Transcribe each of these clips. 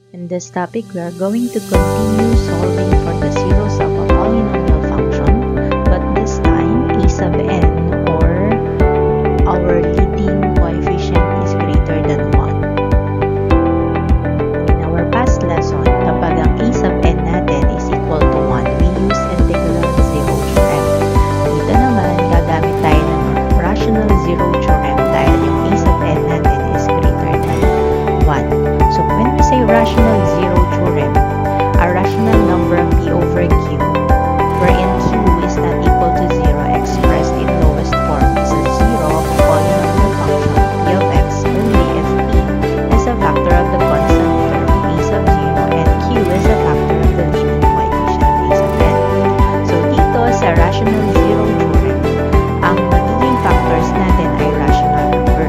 In this topic, we are going to continue solving for the zeros of a polynomial function, but this time a sub n, or our leading coefficient, is greater than 1. In our past lesson, kapag ang a sub n natin is equal to 1, we use integral zero theorem. Dito naman, gagamit tayo ng rational zero theorem dahil yung a sub n natin is greater than 1. So when we say rational zero theorem, a rational number p over q, wherein q is not equal to 0 expressed in lowest form is a zero of a polynomial function p of x only if p is a factor of the constant term a sub 0 and q is a factor of the leading coefficient a sub n. So dito sa rational zero theorem, ang magiging factors natin ay rational number.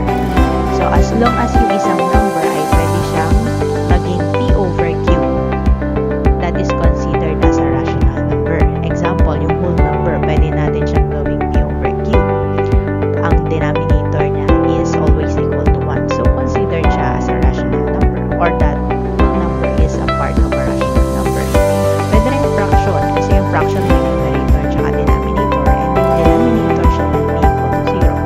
So as long as yung isang number ay pwede siyang maging p over q, that is considered as a rational number. Example, yung whole number, pwede natin siyang gawing p over q. Ang denominator niya is always equal to 1. So considered siya as a rational number, or that whole number is a part of a rational number. Pwede rin fraction, kasi yung fraction may numerator tsaka denominator, and yung denominator should not be equal to 0.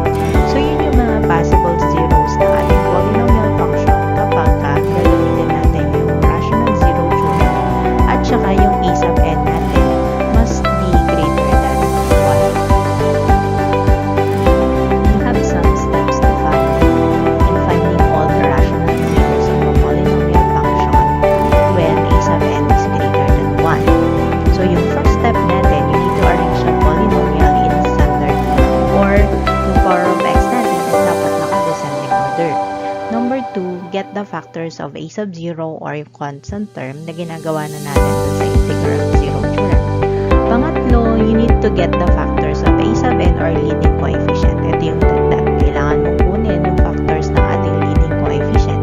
So yun yung mga possible zeros na ating polynomial function kapag gagamitin natin yung rational zero theorem at saka yung a sub n natin must be greater than 1. We have some steps to follow in finding all the rational zeros of a polynomial function when a sub n is greater than 1. So yung first step natin, you need to arrange a polynomial in standard form, or yung power of x natin is dapat naka-descending order. Number 2, get the factors of a sub 0 or yung constant term na ginagawa na natin dun sa integral zero theorem. Pangatlo, you need to get the factors of a sub n or leading coefficient. Ito yung dagdag. Kailangan mong kunin yung factors ng ating leading coefficient.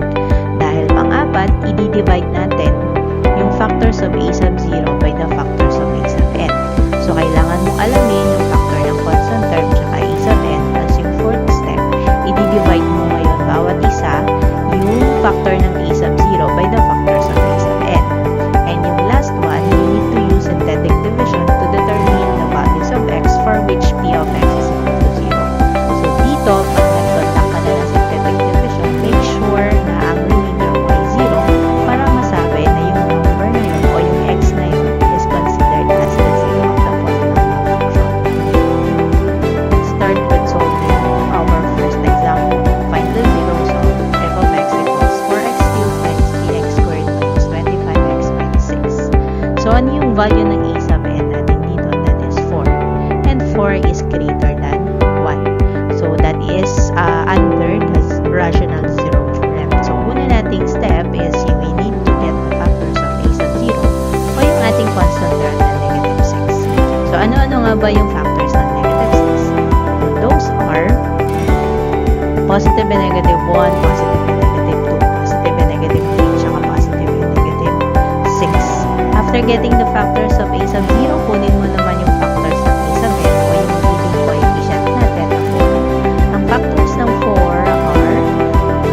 Dahil pang-apat, i-divide natin yung factors of a sub 0 by the factors of a sub n. So, kailangan mong alamin yung factor ng constant term tsaka a sub n. Tapos yung fourth step, i-divide mo ngayon bawat isa yung factor ng a sub 0 by the factors of a sub n. And yung last one, you need to use synthetic division to determine the values of x for which p of x is equal to 0. So dito, pag nag-conduct ka na ng synthetic division, make sure na ang remainder mo ay 0 para masabi na yung number na yun o yung x na yun is considered as the zero of the polynomial function. Let's start with solving our first example. Find the zeros of f of x equals 4x cubed minus 3x squared minus 25x minus 6. So ano yung value ng a sub n natin dito? That is 4. And 4 is greater than 1. So that is under the rational zero theorem. So una nating step is we need to get the factors of a sub 0 o yung ating constant term na negative 6. So ano-ano nga ba yung factors ng negative 6? Those are positive and negative 1, positive and negative 2, positive and negative 3, tsaka positive and negative 6. After getting the factors of a sub 0, kunin mo naman yung factors ng a sub n o yung leading coefficient natin na 4. Ang factors ng 4 are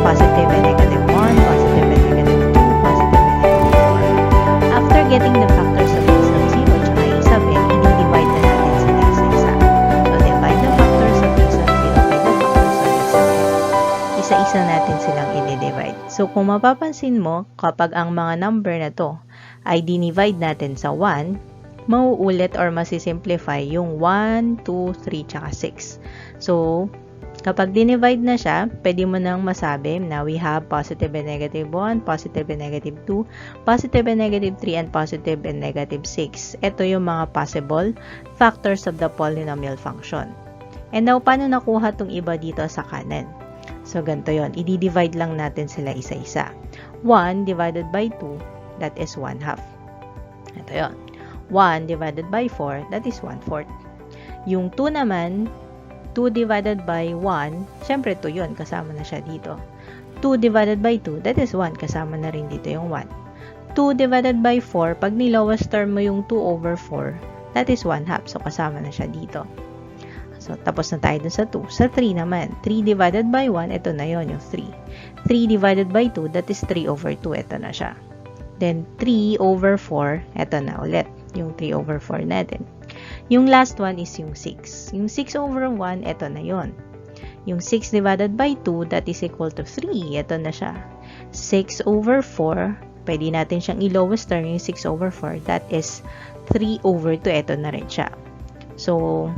positive and negative 1, positive and negative 2, positive and negative 4. After getting the factors of a sub 0 tsaka a sub n, i-divide na natin sila sa isa. So, divide the factors of a sub 0 by the factors of a sub n. Isa-isa natin silang i-divide. So, kung mapapansin mo, kapag ang mga number na to ay dinivide natin sa 1, mauulit or masisimplify yung 1, 2, 3, tsaka 6. So, kapag dinivide na siya, pwede mo nang masabi na we have positive and negative 1, positive and negative 2, positive and negative 3, and positive and negative 6. Ito yung mga possible factors of the polynomial function. And now, paano nakuha tong iba dito sa kanan? So, ganito yun. I-divide lang natin sila isa-isa. 1 divided by 2, that is 1/2. Ito yun. 1 divided by 4, that is 1/4. Yung 2 naman, 2 divided by 1, syempre 2 yun, kasama na siya dito. 2 divided by 2, that is 1, kasama na rin dito yung 1. 2 divided by 4, pag nilowest term mo yung 2 over 4, that is 1/2, so kasama na siya dito. So, tapos na tayo dun sa 2. Sa 3 naman, 3 divided by 1, ito na yon yung 3. 3 divided by 2, that is 3 over 2, ito na siya. Then 3 over 4, eto na ulit, yung 3 over 4 natin. Yung last one is yung 6. Yung 6 over 1, eto na yon. Yung 6 divided by 2, that is equal to 3. Eto na siya. 6 over 4, pwede natin siyang i-lowest term, yung 6 over 4, that is 3 over 2. Eto na rin siya. So,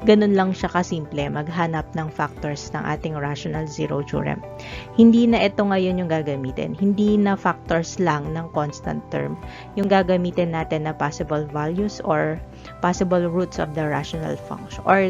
ganun lang siya kasimple maghanap ng factors ng ating rational zero theorem. Hindi na ito ngayon yung gagamitin. Hindi na factors lang ng constant term yung gagamitin natin na possible values or possible roots of the rational function or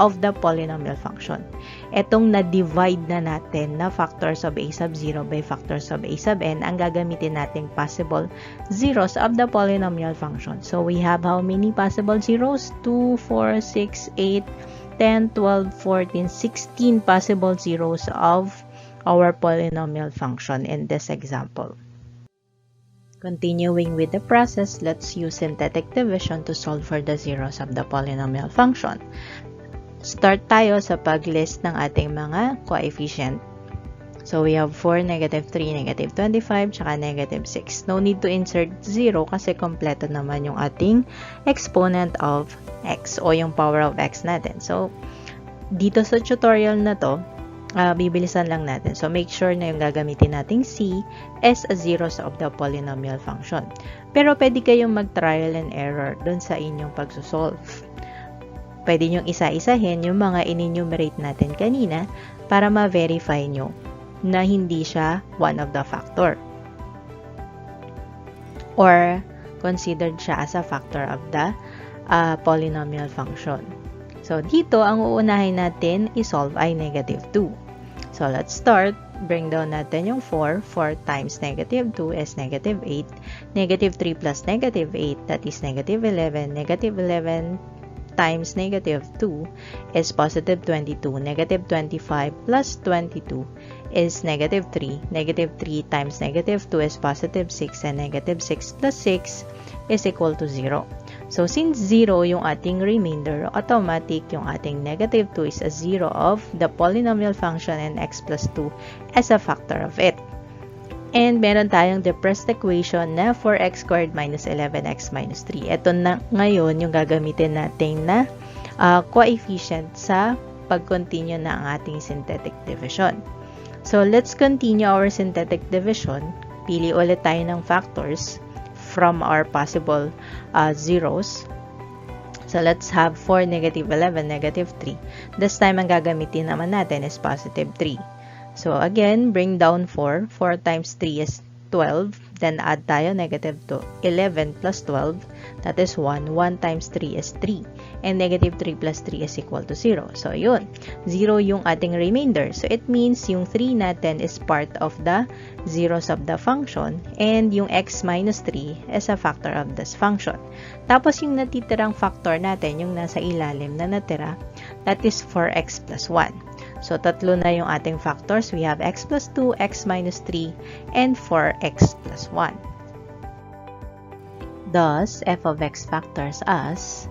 of the polynomial function. Etong na-divide na natin na factors of a sub 0 by factors of a sub n ang gagamitin nating possible zeros of the polynomial function. So we have how many possible zeros? 2, 4, 6, 8, 10, 12, 14, 16 possible zeros of our polynomial function in this example. Continuing with the process, let's use synthetic division to solve for the zeros of the polynomial function. Start tayo sa pag-list ng ating mga coefficient. So, we have 4, negative 3, negative 25, tsaka negative 6. No need to insert 0 kasi kompleto naman yung ating exponent of x o yung power of x natin. So, dito sa tutorial na to, bibilisan lang natin. So, make sure na yung gagamitin nating c is a zeros of the polynomial function. Pero, pwede kayong mag-trial and error dun sa inyong pagsusolve. Pwede nyong isa-isahin yung mga in-enumerate natin kanina para ma-verify nyo na hindi siya one of the factor. Or, considered siya as a factor of the polynomial function. So, dito, ang uunahin natin i-solve ay negative 2. So, let's start. Bring down natin yung 4. 4 times negative 2 is negative 8. Negative 3 plus negative 8, that is negative 11. Negative 11 times negative 2 is positive 22. Negative 25 plus 22 is negative 3. Negative 3 times negative 2 is positive 6. And negative 6 plus 6 is equal to 0. So, since 0 yung ating remainder, automatic yung ating negative 2 is a 0 of the polynomial function and x plus 2 as a factor of it. And meron tayong depressed equation na 4x squared minus 11x minus 3. Ito na ngayon yung gagamitin natin na coefficient sa pag-continue na ang ating synthetic division. So, let's continue our synthetic division. Pili ulit tayo ng factors from our possible zeros. So, let's have 4, negative 11, negative 3. This time, ang gagamitin naman natin is positive 3. So, again, bring down 4. 4 times 3 is 12. Then, add tayo negative 11 plus 12. That is 1. 1 times 3 is 3. And negative 3 plus 3 is equal to 0. So, yun. 0 yung ating remainder. So, it means yung 3 natin is part of the zeros of the function. And yung x minus 3 is a factor of this function. Tapos, yung natitirang factor natin, yung nasa ilalim na natira, that is 4x plus 1. So, tatlo na yung ating factors. We have x plus 2, x minus 3, and 4x plus 1. Thus, f of x factors as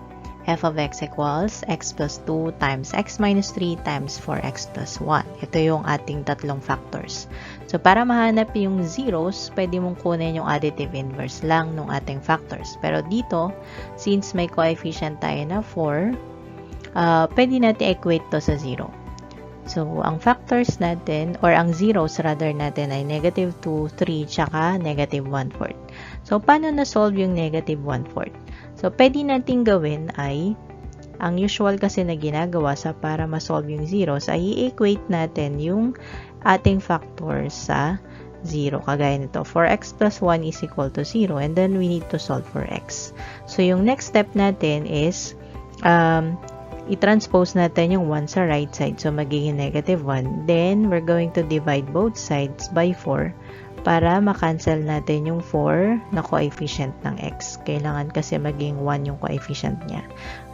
f of x equals x plus 2 times x minus 3 times 4x plus 1. Ito yung ating tatlong factors. So, para mahanap yung zeros, pwede mong kunin yung additive inverse lang ng ating factors. Pero dito, since may coefficient tayo na 4, pwede natin equate to sa 0. So, ang factors natin, or ang zeros rather natin ay negative 2, 3, tsaka negative 1/4. So, paano na-solve yung negative 1/4? So, pwede natin gawin ay, ang usual kasi na ginagawa sa para ma-solve yung zeros, ay i-equate natin yung ating factors sa 0. Kagaya nito, 4x plus 1 is equal to 0, and then we need to solve for x. So, yung next step natin is, i-transpose natin yung 1 sa right side. So, magiging negative 1. Then, we're going to divide both sides by 4 para makancel natin yung 4 na coefficient ng x. Kailangan kasi maging 1 yung coefficient niya.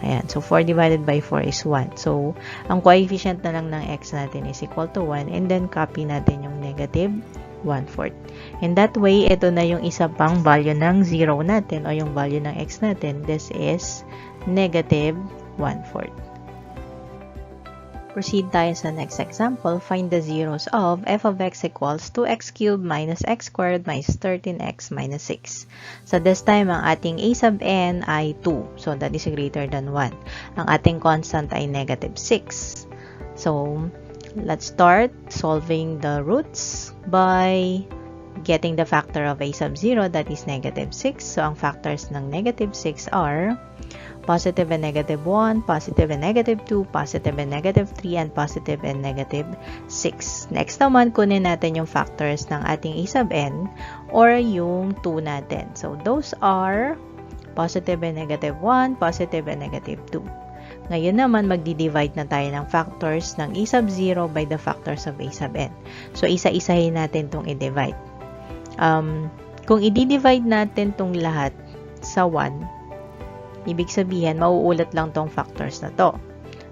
Ayan. So, 4 divided by 4 is 1. So, ang coefficient na lang ng x natin is equal to 1. And then, copy natin yung negative 1/4. And that way, ito na yung isa pang value ng 0 natin o yung value ng x natin. This is negative 1/4. Proceed tayo sa next example. Find the zeros of f of x equals 2x cubed minus x squared minus 13x minus 6. So this time, ang ating a sub n ay 2. So that is greater than 1. Ang ating constant ay negative 6. So let's start solving the roots by getting the factor of a sub 0, that is negative 6. So ang factors ng negative 6 are positive and negative 1, positive and negative 2, positive and negative 3, and positive and negative 6. Next naman, kunin natin yung factors ng ating a sub n or yung 2 natin. So those are positive and negative 1, positive and negative 2. Ngayon naman, magdi-divide na tayo ng factors ng a sub 0 by the factors of a sub n. So isa-isahin natin itong i-divide. Kung i-divide natin itong lahat sa 1, ibig sabihin, mauulat lang tong factors na to.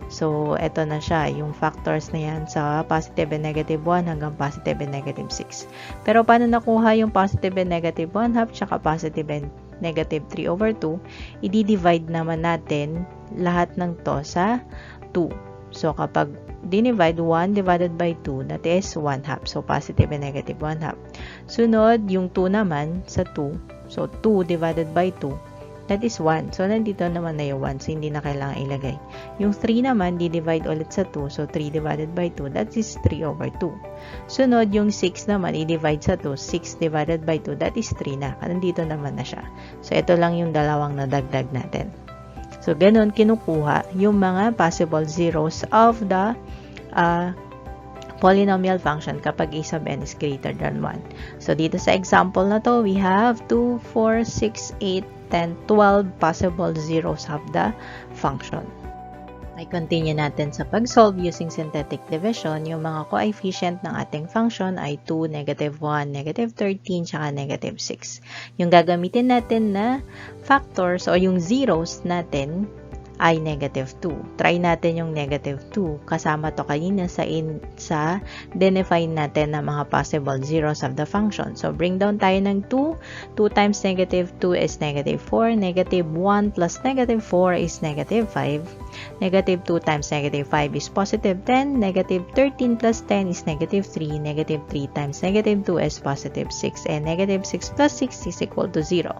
So, eto na siya, yung factors na yan sa positive and negative 1 hanggang positive and negative 6. Pero, paano nakuha yung positive and negative 1 half tsaka positive and negative 3 over 2? I-divide naman natin lahat ng to sa 2. So, kapag dinivide 1 divided by 2, that is 1 half. So, positive and negative 1 half. Sunod, yung 2 naman sa 2. So, 2 divided by 2. That is 1. So, nandito naman na yung 1. So, hindi na kailangan ilagay. Yung 3 naman, di-divide ulit sa 2. So, 3 divided by 2. That is 3 over 2. Sunod, yung 6 naman, i-divide sa 2. 6 divided by 2. That is 3 na. Nandito naman na siya. So, ito lang yung dalawang nadagdag natin. So, ganun, kinukuha yung mga possible zeros of the polynomial function kapag a sub n is greater than 1. So, dito sa example na to, we have 2, 4, 6, 8, 10, 12 possible zeros of the function. Ay continue natin sa pag-solve using synthetic division. Yung mga coefficient ng ating function ay 2, negative 1, negative 13, tsaka negative 6. Yung gagamitin natin na factors o yung zeros natin ay negative 2. Try natin yung negative 2. Kasama to kanina sa define natin na mga possible zeros of the function. So, bring down tayo ng 2. 2 times negative 2 is negative 4. Negative 1 plus negative 4 is negative 5. Negative 2 times negative 5 is positive 10. Negative 13 plus 10 is negative 3. Negative 3 times negative 2 is positive 6. And negative 6 plus 6 is equal to 0.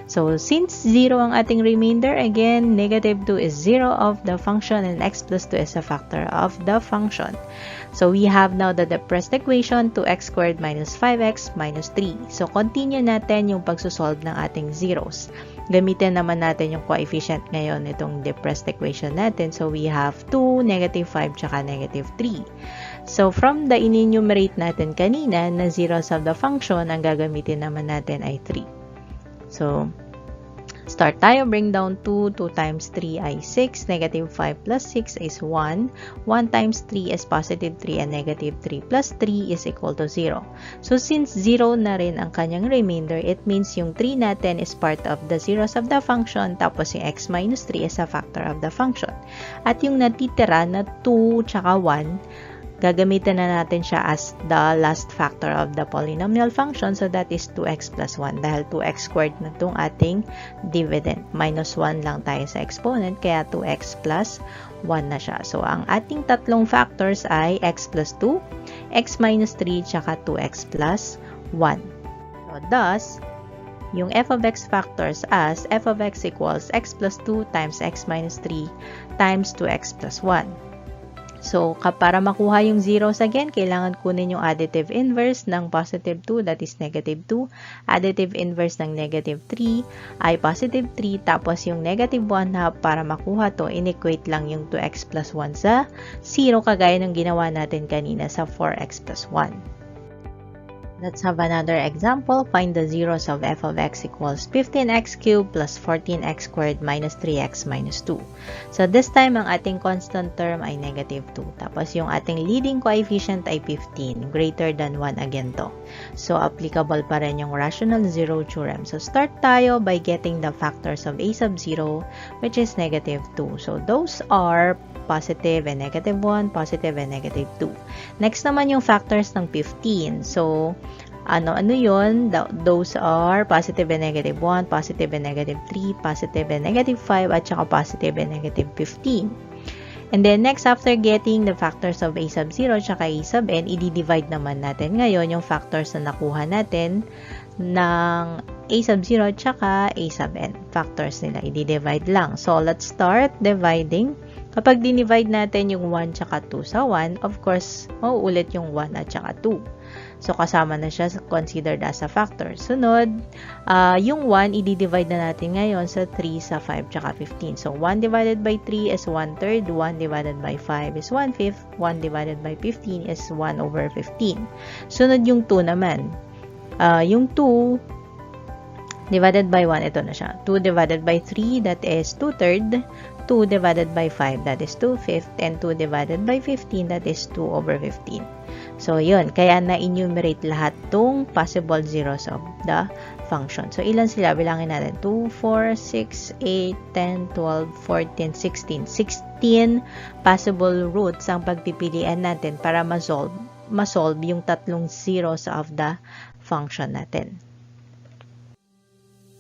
So, since 0 ang ating remainder, again, negative 2 is 0 of the function and x plus 2 is a factor of the function. So, we have now the depressed equation 2x squared minus 5x minus 3. So, continue natin yung pagsusolve ng ating zeros. Gamitin naman natin yung coefficient ngayon itong depressed equation natin. So, we have 2, negative 5, tsaka negative 3. So, from the in-enumerate natin kanina na zeros of the function, ang gagamitin naman natin ay 3. So, start tayo. Bring down 2. 2 times 3 ay 6. Negative 5 plus 6 is 1. 1 times 3 is positive 3. And negative 3 plus 3 is equal to 0. So, since 0 na rin ang kanyang remainder, it means yung 3 natin is part of the zeros of the function. Tapos yung x minus 3 is a factor of the function. At yung natitira na 2 tsaka 1, gagamitin na natin siya as the last factor of the polynomial function. So, that is 2x plus 1. Dahil 2x squared na itong ating dividend. Minus 1 lang tayo sa exponent. Kaya 2x plus 1 na siya. So, ang ating tatlong factors ay x plus 2, x minus 3, tsaka 2x plus 1. So, thus, yung f of x factors as f of x equals x plus 2 times x minus 3 times 2x plus 1. So, para makuha yung zeros again, kailangan kunin yung additive inverse ng positive 2, that is negative 2. Additive inverse ng negative 3 ay positive 3. Tapos yung negative 1 half, para makuha to, inequate lang yung 2x plus 1 sa 0, kagaya ng ginawa natin kanina sa 4x plus 1. Let's have another example. Find the zeros of f of x equals 15x cubed plus 14x squared minus 3x minus 2. So, this time, ang ating constant term ay negative 2. Tapos, yung ating leading coefficient ay 15. Greater than 1 again to. So, applicable pa rin yung rational zero theorem. So, start tayo by getting the factors of a sub 0, which is negative 2. So, those are positive and negative 1, positive and negative 2. Next naman yung factors ng 15. So, ano yun? Those are positive and negative 1, positive and negative 3, positive and negative 5, at saka positive and negative 15. And then, next, after getting the factors of a sub 0 tsaka a sub n, i-divide naman natin ngayon yung factors na nakuha natin ng a sub 0 tsaka a sub n. Factors nila, i-divide lang. So, let's start dividing. Kapag dinivide natin yung 1 tsaka 2 sa 1, of course, mauulit yung 1 at tsaka 2. So, kasama na siya considered as a factor. Sunod, yung 1, i-divide na natin ngayon sa 3, sa 5, tsaka 15. So, 1 divided by 3 is 1/3, 1 divided by 5 is 1/5, 1 divided by 15 is 1/15. Sunod yung 2 naman. Yung 2 divided by 1, ito na siya. 2 divided by 3, that is 2/3. 2 divided by 5, that is 2/5. And 2 divided by 15, that is 2/15. So, yun. Kaya na-enumerate lahat tong possible zeros of the function. So, ilan sila? Bilangin natin. 2, 4, 6, 8, 10, 12, 14, 16. 16 possible roots ang pagpipilian natin para ma-solve yung tatlong zeros of the function natin.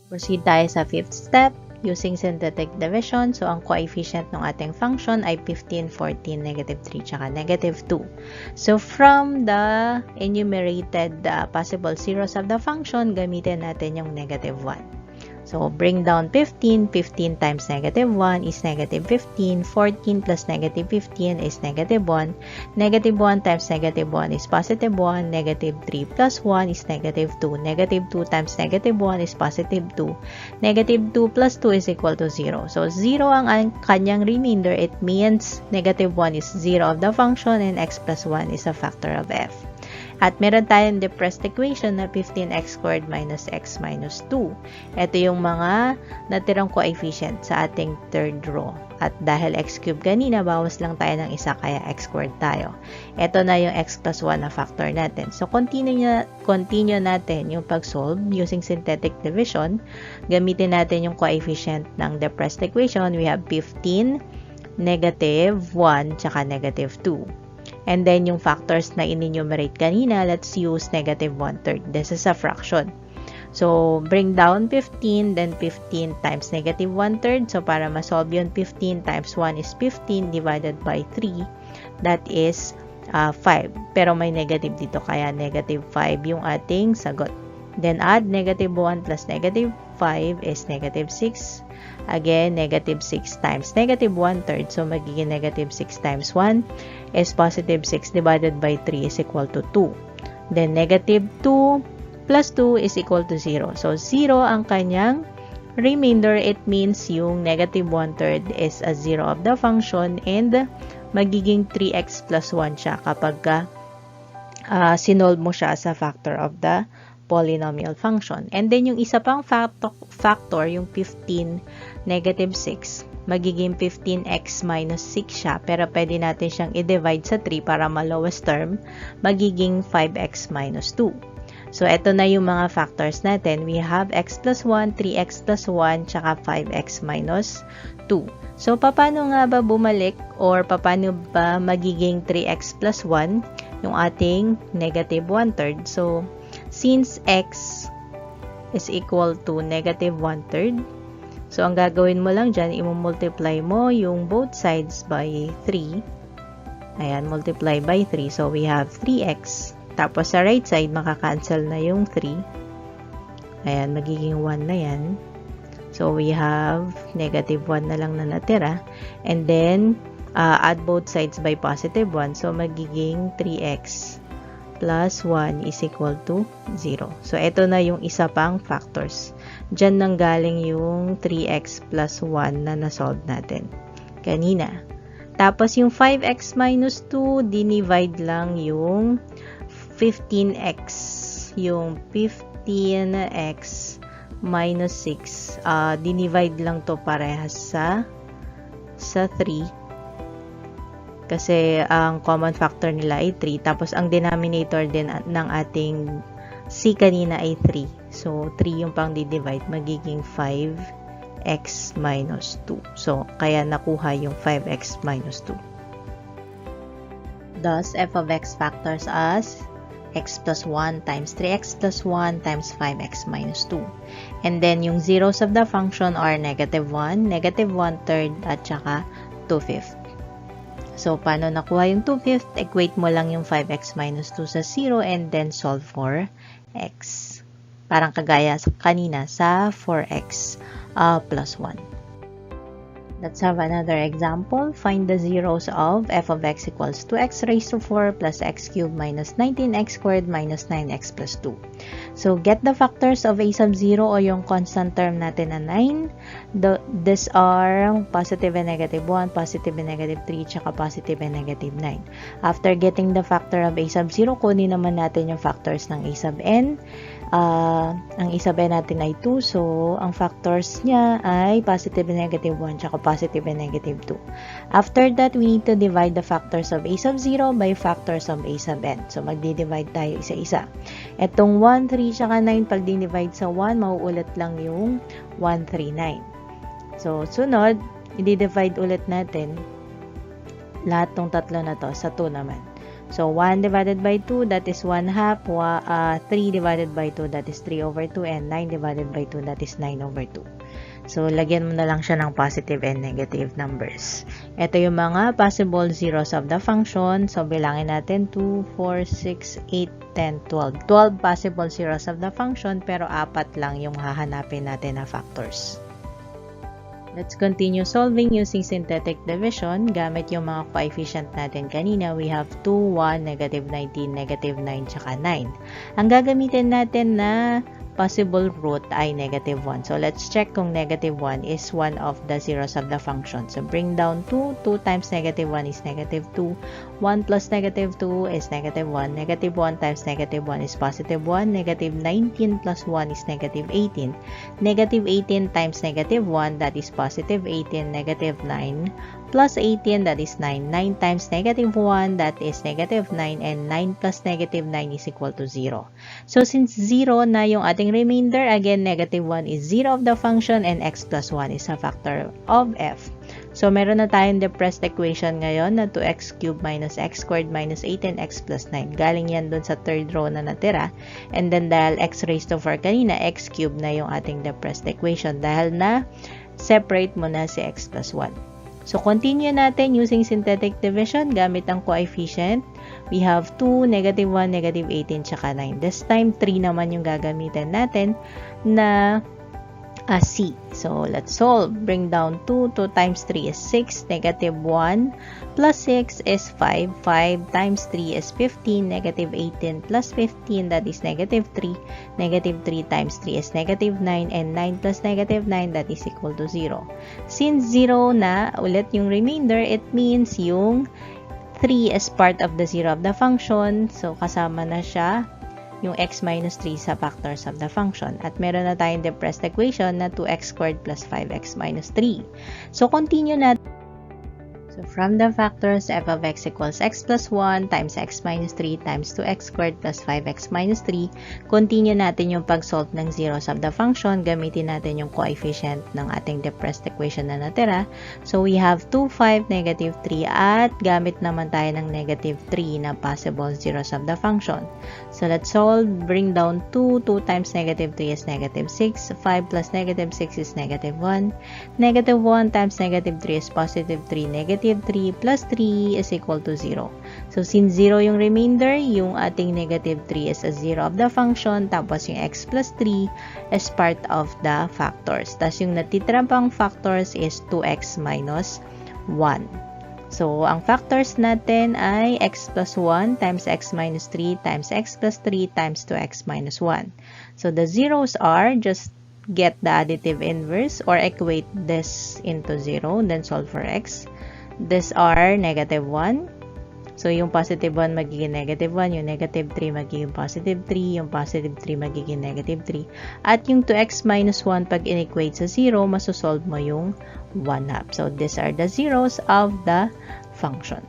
Proceed tayo sa fifth step. Using synthetic division, so ang coefficient ng ating function ay 15, 14, -3, tsaka -2. So, from the enumerated possible zeros of the function, gamitin natin yung -1. So, bring down 15. 15 times -1 is -15. 14 plus -15 is -1. -1 times -1 is +1. -3 plus 1 is -2. -2 times -1 is +2. -2 plus 2 is equal to 0. So, 0 ang kanyang remainder. It means -1 is 0 of the function and x plus 1 is a factor of f. At meron tayong depressed equation na 15x squared minus x minus 2. Ito yung mga natirang coefficient sa ating third row. At dahil x cubed kanina, bawas lang tayo ng isa kaya x squared tayo. Ito na yung x plus 1 na factor natin. So, continue natin yung pag-solve using synthetic division. Gamitin natin yung coefficient ng depressed equation. We have 15, -1, tsaka -2. And then, yung factors na in-enumerate kanina, let's use -1/3. This is a fraction. So, bring down 15, then 15 times -1/3. So, para ma-solve yun, 15 times 1 is 15 divided by 3. That is 5. Pero may negative dito, kaya -5 yung ating sagot. Then, add -1 plus -5 is -6. Again, -6 times -1/3. So, magiging -6 times 1 is +6 divided by 3 is equal to 2. Then, -2 plus 2 is equal to 0. So, 0 ang kanyang remainder. It means yung -1/3 is a 0 of the function and magiging 3x plus 1 siya kapag sinolve mo siya as a factor of the polynomial function. And then, yung isa pang factor, yung 15, -6, magiging 15x minus 6 siya, pero pwede natin siyang i-divide sa 3 para ma-lowest term, magiging 5x minus 2. So, ito na yung mga factors natin. We have x plus 1, 3x plus 1, tsaka 5x minus 2. So, paano nga ba bumalik or paano ba magiging 3x plus 1 yung ating -1/3? So, since x is equal to -1/3, so ang gagawin mo lang dyan, i-multiply mo yung both sides by 3. Ayan, multiply by 3. So, we have 3x. Tapos, sa right side, makakancel na yung 3. Ayan, magiging 1 na yan. So, we have -1 na lang na natira. And then, add both sides by +1. So, magiging 3x plus 1 is equal to 0. So, ito na yung isa pang factors. Diyan nang galing yung 3x plus 1 na nasolve natin kanina. Tapos, yung 5x minus 2, dinivide lang yung 15x. Yung 15x minus 6, dinivide lang to parehas sa 3. Kasi ang common factor nila ay 3. Tapos ang denominator din ng ating c kanina ay 3. So 3 yung pang di-divide, magiging 5x minus 2. So kaya nakuha yung 5x minus 2. Thus, f of x factors as x plus 1 times 3x plus 1 times 5x minus 2. And then yung zeros of the function are -1, -1/3, at saka 2/5. So, paano nakuha yung 2/5? Equate mo lang yung 5x minus 2 sa 0 and then solve for x. Parang kagaya kanina sa 4x plus 1. Let's have another example. Find the zeros of f of x equals 2x raised to 4 plus x cubed minus 19x squared minus 9x plus 2. So, get the factors of a sub 0 o yung constant term natin na 9. These are positive and negative 1, positive and negative 3, tsaka positive and negative 9. After getting the factor of a sub 0, kunin naman natin yung factors ng a sub n. Ang a sub n natin ay 2. So, ang factors niya ay positive and negative 1, tsaka positive and negative 2. After that, we need to divide the factors of a sub 0 by factors of a sub n. So, magdi-divide tayo isa-isa. Etong 1, 3, tsaka 9, pag di-divide sa 1, mauulit lang yung 1, 3, 9. So, sunod, i-divide ulit natin lahat ng tatlo na to sa 2 naman. So, 1 divided by 2, that is 1 half. 3 divided by 2, that is 3 over 2. And 9 divided by 2, that is 9 over 2. So, lagyan mo na lang siya ng positive and negative numbers. Ito yung mga possible zeros of the function. So, bilangin natin 2, 4, 6, 8, 10, 12. 12 possible zeros of the function, pero 4 lang yung hahanapin natin na factors. Let's continue solving using synthetic division. Gamit yung mga coefficient natin kanina, we have 2, 1, negative 19, negative 9, tsaka 9. Ang gagamitin natin na possible root ay negative 1. So, let's check kung negative 1 is one of the zeros of the function. So, bring down 2. 2 times negative 1 is negative 2. 1 plus negative 2 is negative 1. Negative 1 times negative 1 is positive 1. Negative 19 plus 1 is negative 18. Negative 18 times negative 1, that is positive 18. Negative 9 plus 18, that is 9. 9 times negative 1, that is negative 9. And 9 plus negative 9 is equal to 0. So, since 0 na yung ating remainder, again, negative 1 is 0 of the function and x plus 1 is a factor of f. So, meron na tayong depressed equation ngayon na 2x cubed minus x squared minus 18x plus 9. Galing yan dun sa third row na natira. And then, dahil x raised to 4 kanina, x cubed na yung ating depressed equation dahil na separate mo na si x plus 1. So, continue natin using synthetic division gamit ang coefficient. We have 2, negative 1, negative 18, tsaka 9. This time, 3 naman yung gagamitin natin na C. So, let's solve. Bring down 2. 2 times 3 is 6. Negative 1 plus 6 is 5. 5 times 3 is 15. Negative 18 plus 15, that is negative 3. Negative 3 times 3 is negative 9. And 9 plus negative 9, that is equal to 0. Since 0 na ulit yung remainder, it means yung 3 is part of the 0 of the function. So, kasama na siya yung x minus 3 sa factors of the function. At meron na tayong depressed equation na 2x squared plus 5x minus 3. So, continue natin. So, from the factors, f of x equals x plus 1 times x minus 3 times 2x squared plus 5x minus 3. Continue natin yung pag-solve ng zeros of the function. Gamitin natin yung coefficient ng ating depressed equation na natira. So, we have 2, 5, negative 3 at gamit naman tayo ng negative 3 na possible zeros of the function. So, let's solve. Bring down 2. 2 times negative 3 is negative 6. 5 plus negative 6 is negative 1. Negative 1 times negative 3 is positive 3. Negative 3 plus 3 is equal to 0. So, since 0 yung remainder, yung ating negative 3 is a 0 of the function, tapos yung x plus 3 is part of the factors. Tapos yung natitira pang factors is 2x minus 1. So, ang factors natin ay x plus 1 times x minus 3 times x plus 3 times 2x minus 1. So, the zeros are, just get the additive inverse or equate this into 0, then solve for x. These are negative 1. So, yung positive 1 magiging negative 1, yung negative 3 magiging positive 3, yung positive 3 magiging negative 3. At yung 2x minus 1, pag in-equate sa 0, masosolve mo yung 1 half. So, these are the zeros of the function.